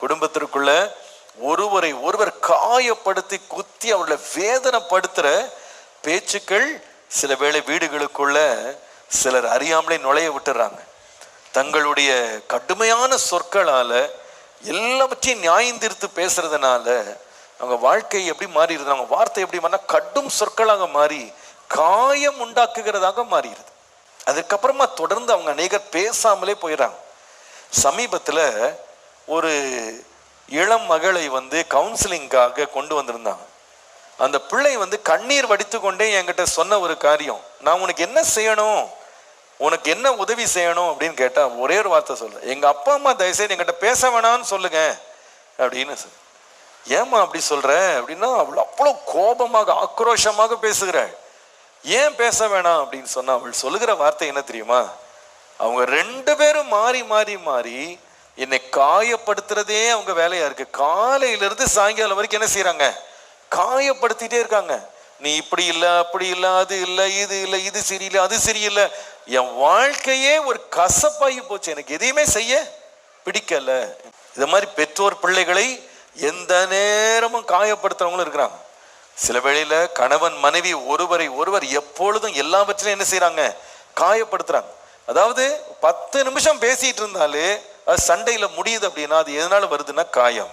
குடும்பத்திற்குள்ள ஒருவரை ஒருவர் காயப்படுத்தி குத்தி அவளை வேதனைப்படுத்துற பேச்சுக்கள் சில வேளை வீடுகளுக்குள்ள சிலர் அறியாமலே நுழைய விட்டுறாங்க. தங்களுடைய கடுமையான சொற்களால எல்லாவற்றையும் நியாயந்தீர்த்து பேசுறதுனால அவங்க வாழ்க்கை எப்படி மாறிடுது, அவங்க வார்த்தை எப்படி மாறினா கடும் சொற்களாக மாறி காயம் உண்டாக்குகிறதாக மாறிடுது. அதுக்கப்புறமா தொடர்ந்து அவங்க அநேகர் பேசாமலே போயிடறாங்க. சமீபத்தில் ஒரு இளம் மகளை கவுன்சிலிங்காக கொண்டு வந்திருந்தாங்க. அந்த பிள்ளை கண்ணீர் வடித்து கொண்டே என்கிட்ட சொன்ன ஒரு காரியம், நான் உனக்கு என்ன செய்யணும், உனக்கு என்ன உதவி செய்யணும் அப்படின்னு கேட்டா ஒரே ஒரு வார்த்தை சொல்ல, எங்க அப்பா அம்மா தயவுசெய்து என்கிட்ட பேச வேணான்னு சொல்லுங்க அப்படின்னு சொல்லு. ஏம்மா அப்படி சொல்ற அப்படின்னா அவள் அவ்வளோ கோபமாக ஆக்ரோஷமாக பேசுகிறாள். ஏன் பேச வேணாம் அப்படின்னு சொன்னா அவள் சொல்லுகிற வார்த்தை என்ன தெரியுமா, அவங்க 2 பேரும் மாறி மாறி மாறி என்னை காயப்படுத்துறதே அவங்க வேலையா இருக்கு. காலையிலிருந்து சாயங்காலம் வரைக்கும் என்ன செய்யறாங்க, காயப்படுத்திட்டே இருக்காங்க. நீ இப்படி இல்லை, அப்படி இல்லை, அது இல்லை, இது இல்லை, இது சரியில்லை, அது சரியில்லை. என் வாழ்க்கையே ஒரு கசப்பாகி போச்சு, எனக்கு எதையுமே செய்ய பிடிக்கல. இது மாதிரி பெற்றோர் பிள்ளைகளை எந்த நேரமும் காயப்படுத்துறவங்களும் இருக்கிறாங்க. சில வேளையில கணவன் மனைவி ஒருவரை ஒருவர் எப்பொழுதும் எல்லாவற்றிலும் என்ன செய்யறாங்க, காயப்படுத்துறாங்க. அதாவது 10 நிமிஷம் பேசிட்டு இருந்தாலே அது சண்டையில முடியுது அப்படின்னா அது எதனால வருதுன்னா காயம்.